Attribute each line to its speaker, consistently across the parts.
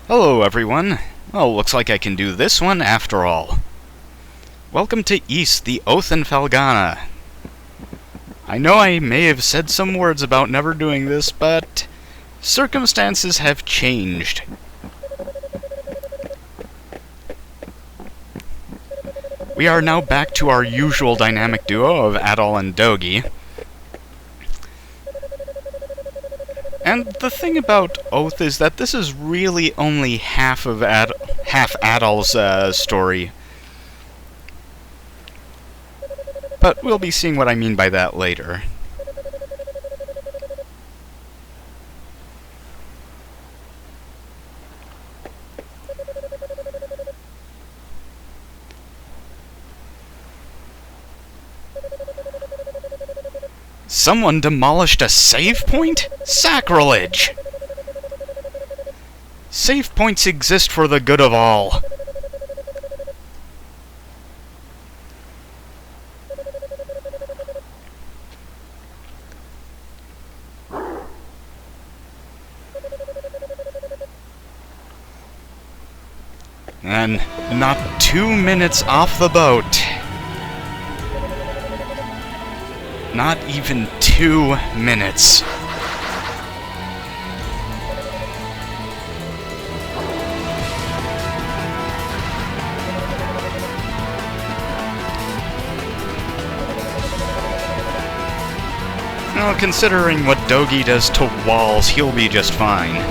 Speaker 1: Hello everyone. Well, looks like I can do this one after all. Welcome to East, the Oath in Felghana. I know I may have said some words about never doing this, but circumstances have changed. We are now back to our usual dynamic duo of Adol and Dogi. And the thing about Oath is that this is really only half Adol's story. But we'll be seeing what I mean by that later. Someone demolished a save point? Sacrilege! Save points exist for the good of all. And not 2 minutes off the boat. Not even 2 minutes. Well, considering what Dogi does to walls, he'll be just fine.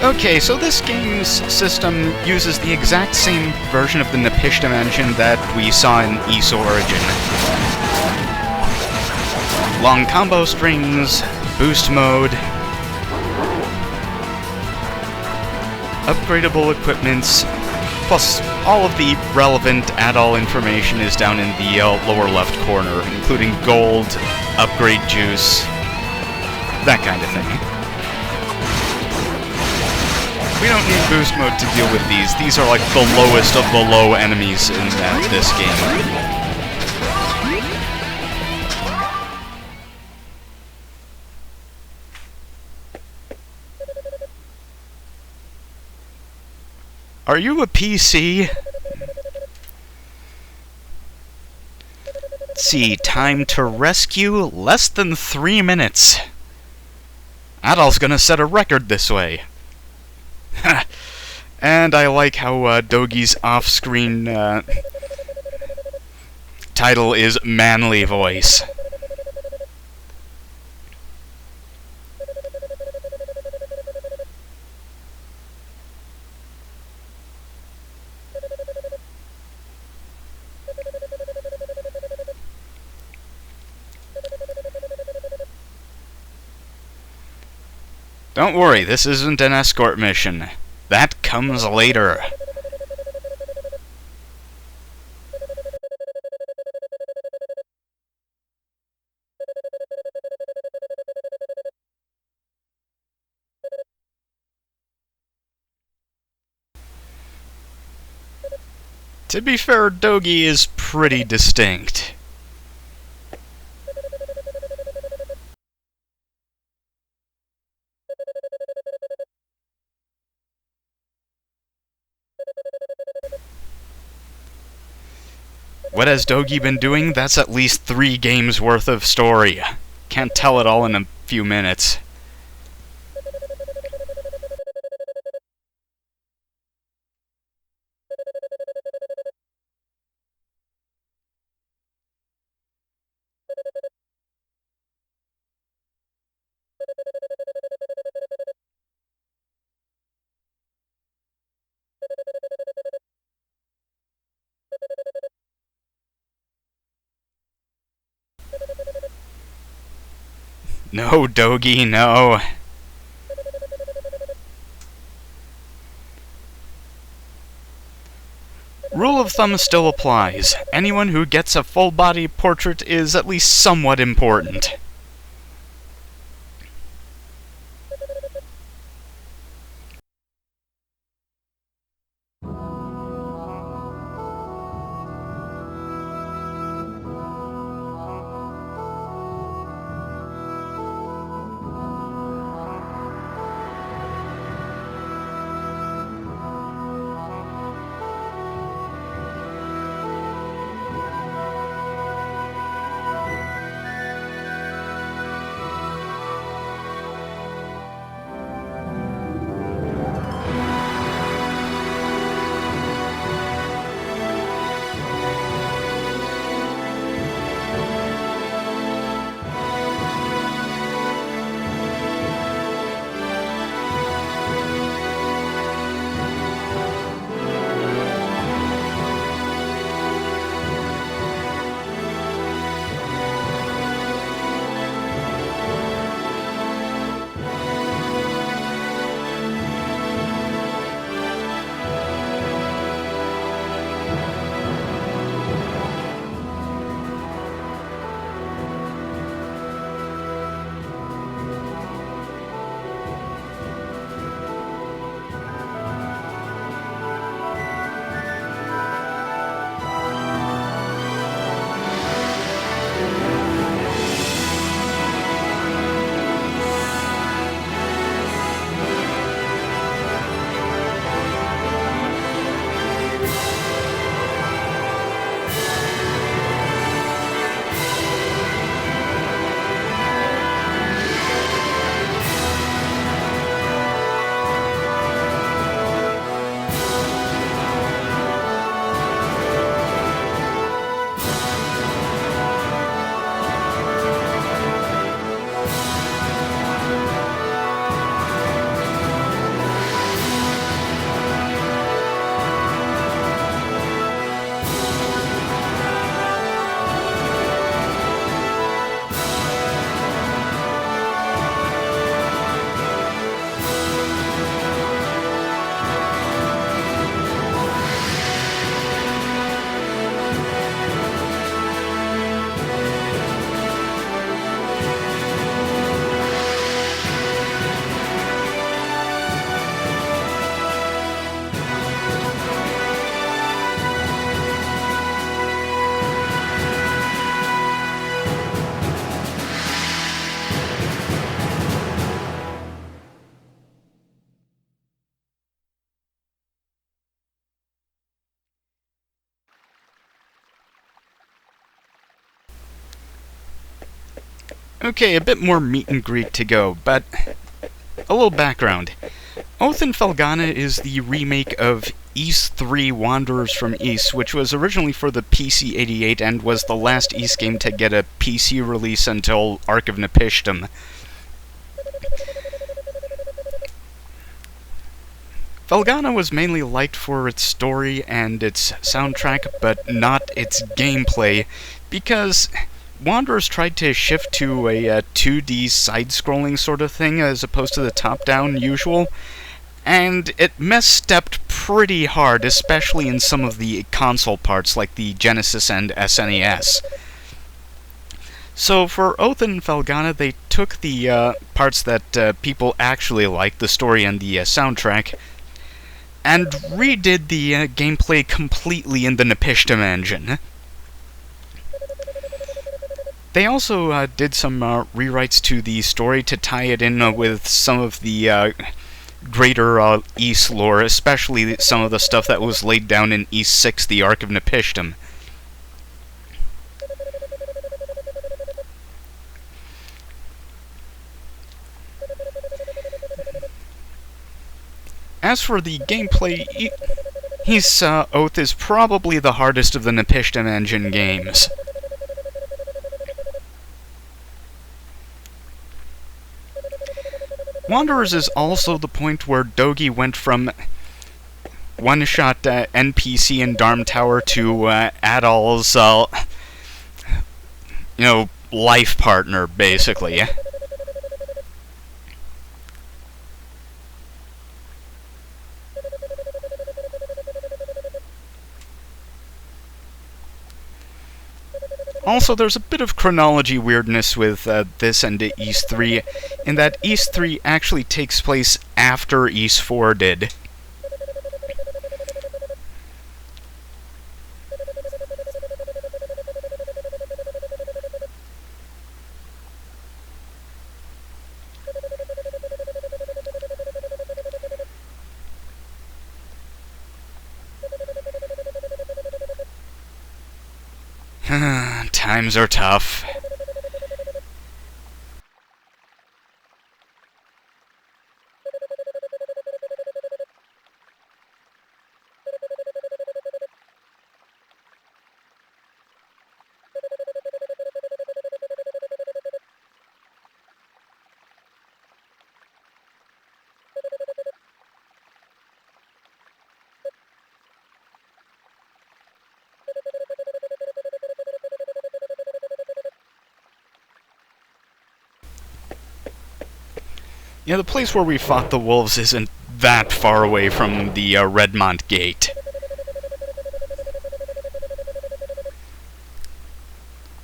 Speaker 1: Okay, so this game's system uses the exact same version of the Napishtim engine that we saw in Ys Origin. Long combo strings, boost mode, upgradable equipments, plus all of the relevant Adol information is down in the lower left corner, including gold, upgrade juice, that kind of thing. We don't need boost mode to deal with these. These are like the lowest of the low enemies in this game. Are you a PC? Let's see, time to rescue, less than 3 minutes. Adol's gonna set a record this way. And I like how Dogi's off-screen title is Manly Voice. Don't worry, this isn't an escort mission. That comes later. To be fair, Dogi is pretty distinct. What has Dogi been doing? That's at least 3 games worth of story. Can't tell it all in a few minutes. No, Dogi, no. Rule of thumb still applies. Anyone who gets a full-body portrait is at least somewhat important. Okay, a bit more meet and greet to go, but a little background. Oath in Felghana is the remake of Ys 3 Wanderers from Ys, which was originally for the PC-88 and was the last Ys game to get a PC release until Ark of Napishtim. Felghana was mainly liked for its story and its soundtrack, but not its gameplay, because Wanderers tried to shift to a 2D side-scrolling sort of thing as opposed to the top-down usual, and it misstepped pretty hard, especially in some of the console parts like the Genesis and SNES. So for Oath in Felghana, they took the parts that people actually liked, the story and the soundtrack, and redid the gameplay completely in the Napishtim engine. They also did some rewrites to the story to tie it in with some of the greater Ys lore, especially some of the stuff that was laid down in Ys 6, the Ark of Napishtim. As for the gameplay, Ys Oath is probably the hardest of the Napishtim engine games. Wanderers is also the point where Dogi went from one-shot NPC in Darm Tower to Adol's, life partner, basically. Also, there's a bit of chronology weirdness with this and Ys 3, in that Ys 3 actually takes place after Ys 4 did. Times are tough. Yeah, the place where we fought the wolves isn't that far away from the Redmont Gate.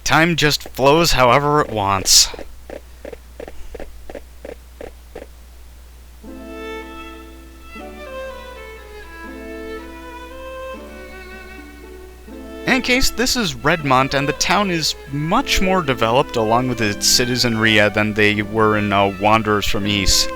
Speaker 1: Time just flows however it wants. In any case, this is Redmont, and the town is much more developed, along with its citizenry, than they were in Wanderers from Ys.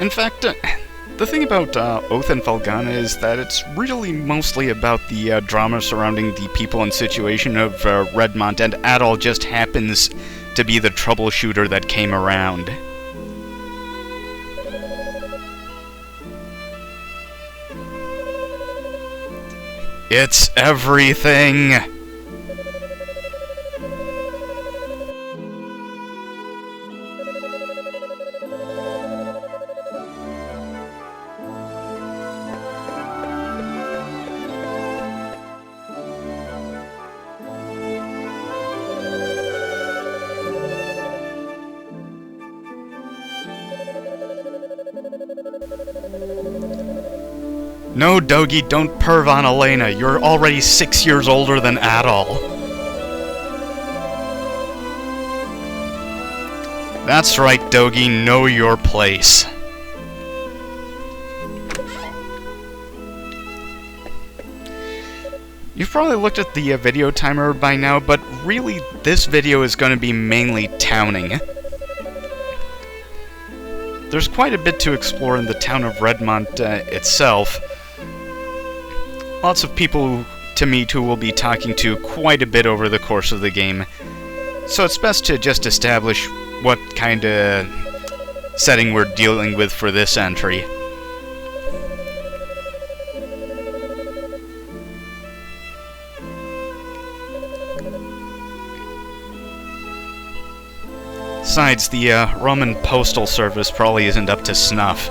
Speaker 1: In fact, the thing about Oath in Felghana is that it's really mostly about the drama surrounding the people and situation of Redmont, and Adol just happens to be the troubleshooter that came around. It's everything! No, Dogi, don't perv on Elena. You're already 6 years older than Adol. That's right, Dogi, know your place. You've probably looked at the video timer by now, but really, this video is going to be mainly towning. There's quite a bit to explore in the town of Redmont itself. Lots of people to meet who we'll be talking to quite a bit over the course of the game. So it's best to just establish what kind of setting we're dealing with for this entry. Besides, the Roman Postal Service probably isn't up to snuff.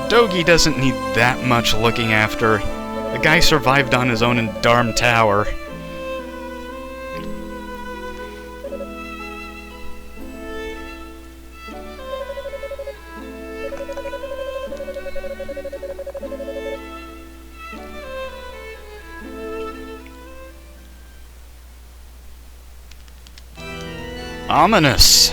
Speaker 1: Dogi doesn't need that much looking after. The guy survived on his own in Darm Tower. Ominous.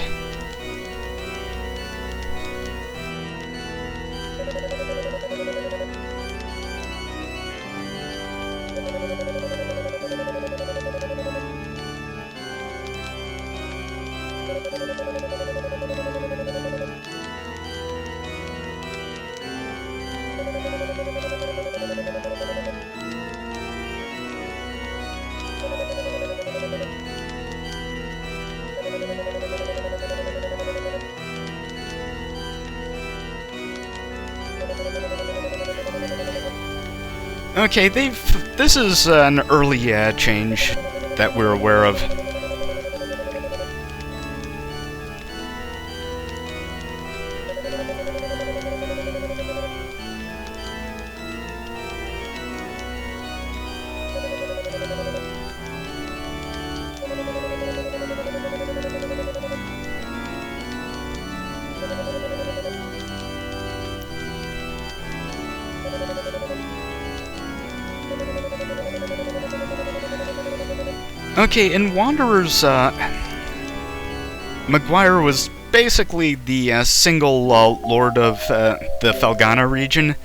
Speaker 1: Okay, this is an early change that we're aware of. Okay, in Wanderers, Maguire was basically the single lord of the Felghana region.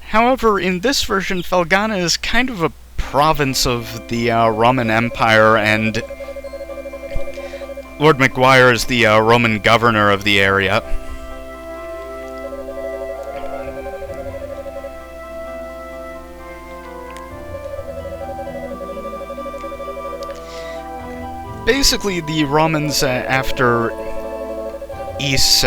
Speaker 1: However, in this version, Felghana is kind of a province of the Roman Empire, and Lord Maguire is the Roman governor of the area. Basically, the Romans, after Ys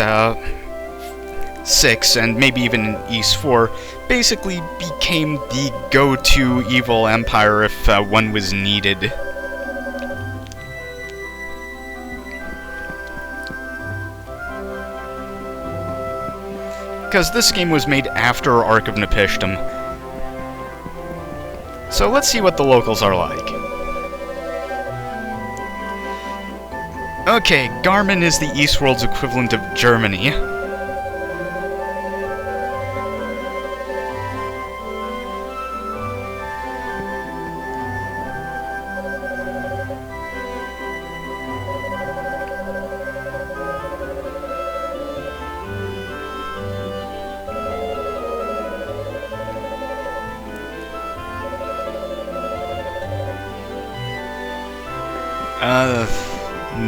Speaker 1: 6, and maybe even Ys 4, basically became the go-to evil empire if one was needed. Because this game was made after Ark of Nepistum. So let's see what the locals are like. Okay, Garmin is the Eastworld's equivalent of Germany.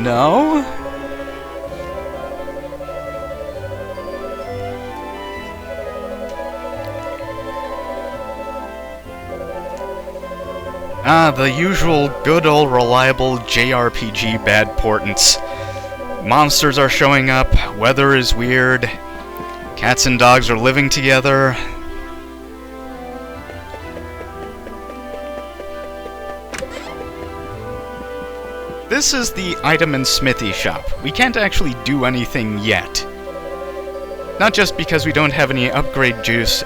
Speaker 2: What
Speaker 1: Ah, the usual good old reliable JRPG bad portents. Monsters are showing up, weather is weird, cats and dogs are living together. This is the item and smithy shop. We can't actually do anything yet. Not just because we don't have any upgrade juice,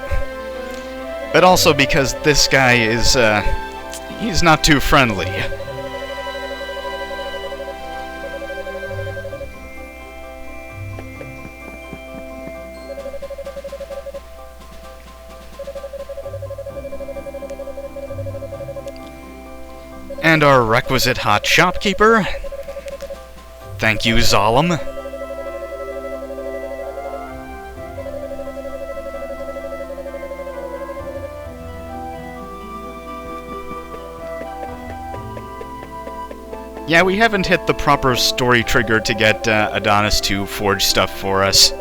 Speaker 1: but also because this guy is, he's not too friendly. And our requisite hot shopkeeper. Thank you, Zalem. Yeah, we haven't hit the proper story trigger to get Adonis to forge stuff for us.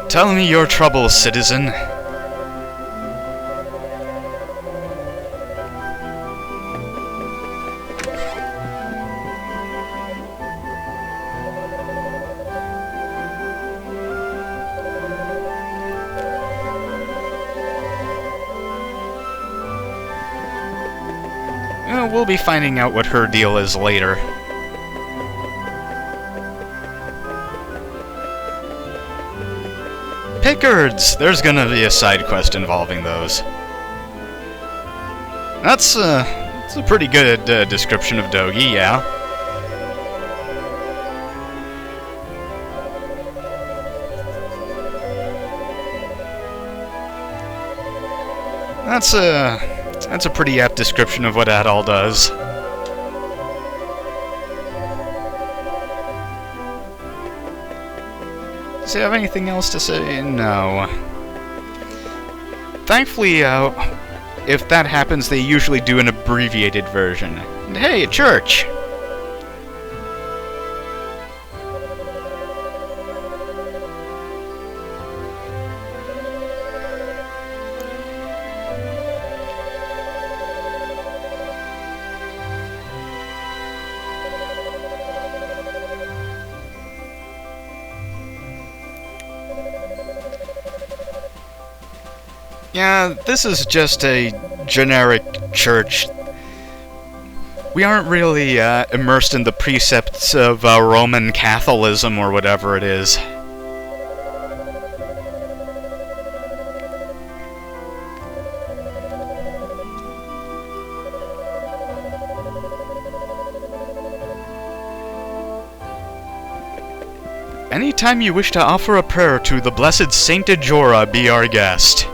Speaker 1: Tell me your troubles, citizen. We'll be finding out what her deal is later. Pickards! There's gonna be a side quest involving those. That's a pretty good description of Dogi, yeah. That's a pretty apt description of what Adal does. Does he have anything else to say? No. Thankfully, if that happens, they usually do an abbreviated version. And hey, a church! Yeah, this is just a generic church. We aren't really immersed in the precepts of Roman Catholicism or whatever it is. Anytime you wish to offer a prayer to the blessed Saint Ajora, be our guest.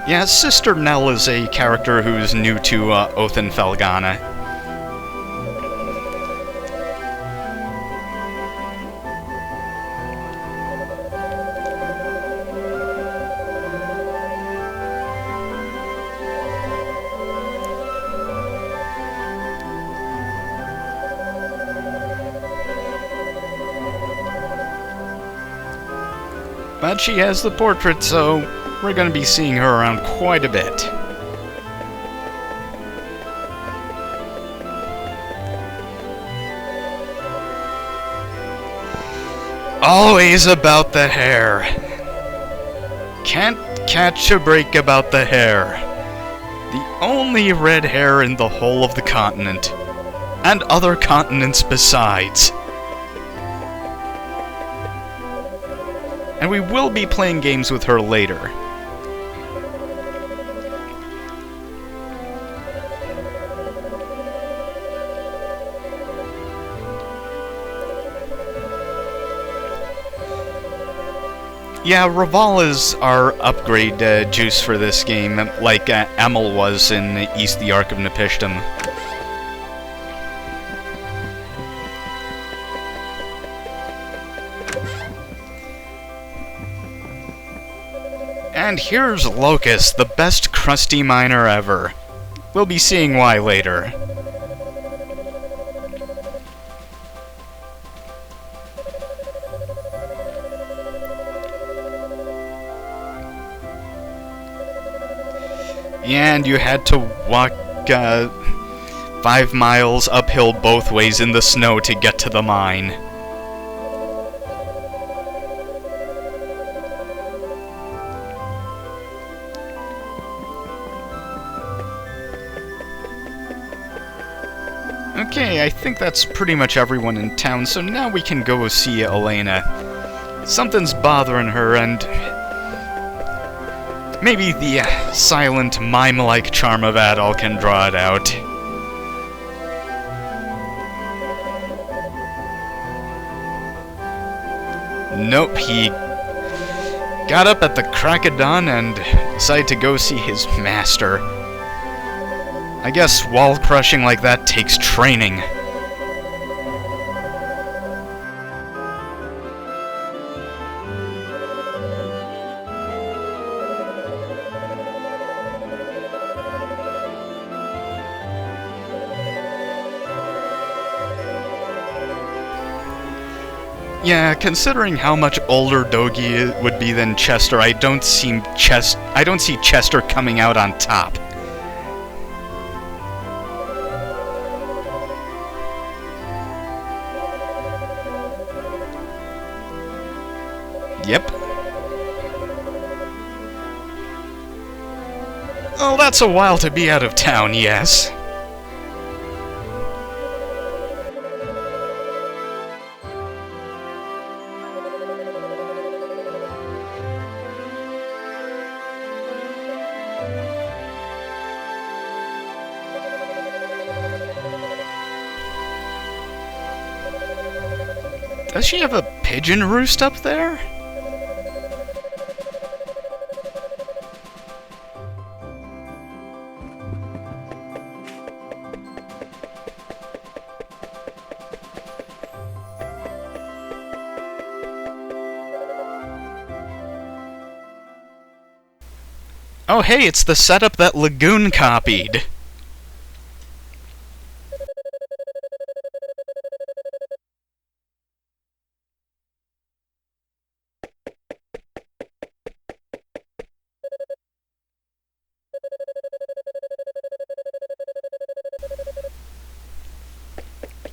Speaker 1: Yeah, Sister Nell is a character who's new to Oath in Felghana. But she has the portrait, so we're going to be seeing her around quite a bit. Always about the hair. Can't catch a break about the hair. The only red hair in the whole of the continent. And other continents besides. And we will be playing games with her later. Yeah, Raval is our upgrade juice for this game, like Amel was in East the Ark of Nepishtim. And here's Locust, the best crusty miner ever. We'll be seeing why later. And you had to walk 5 miles uphill both ways in the snow to get to the mine. Okay, I think that's pretty much everyone in town, so now we can go see Elena. Something's bothering her, and maybe the silent, mime-like charm of Adol can draw it out. Nope, he got up at the crack of dawn and decided to go see his master. I guess wall crushing like that takes training. Yeah, considering how much older Dogi would be than Chester, I don't see Chester coming out on top. Yep. Well, that's a while to be out of town, yes. Does she have a pigeon roost up there? Oh hey, it's the setup that Lagoon copied.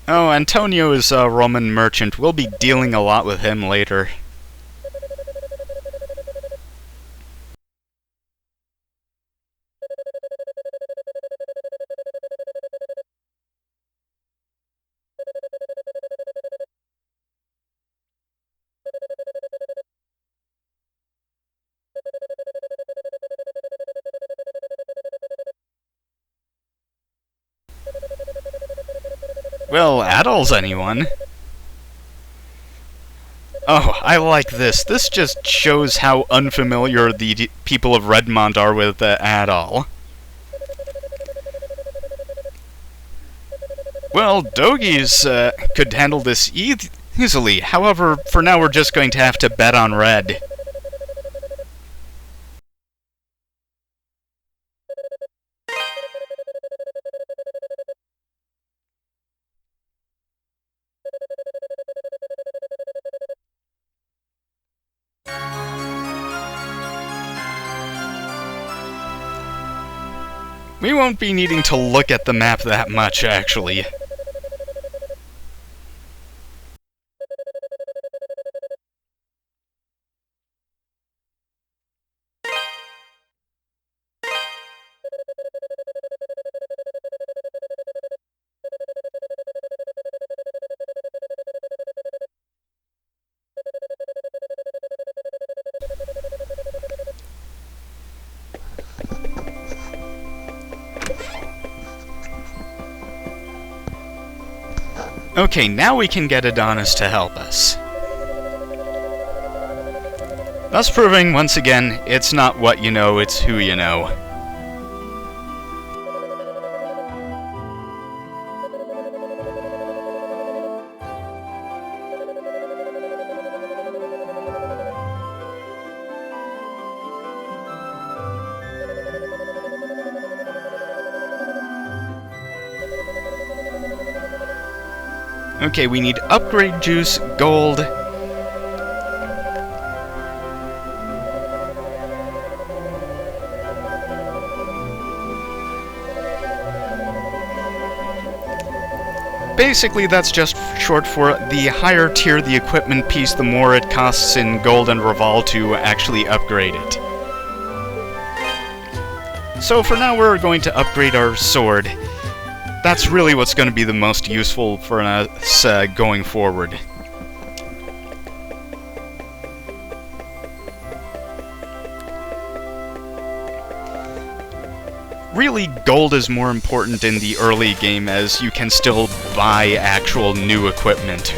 Speaker 1: Oh, Antonio is a Roman merchant. We'll be dealing a lot with him later. Well, Adol's anyone. Oh, I like this. This just shows how unfamiliar the people of Redmond are with Adol. Well, Dogies could handle this easily. However, for now we're just going to have to bet on red. We won't be needing to look at the map that much, actually. Okay, now we can get Adonis to help us. Thus proving, once again, it's not what you know, it's who you know. Okay, we need upgrade juice, gold. Basically, that's just short for the higher tier the equipment piece, the more it costs in gold and reval to actually upgrade it. So for now, we're going to upgrade our sword. That's really what's going to be the most useful for us going forward. Really, gold is more important in the early game, as you can still buy actual new equipment.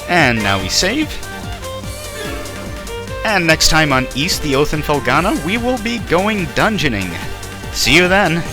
Speaker 1: And now we save. And next time on East, the Oath in Felghana, we will be going dungeoning. See you then!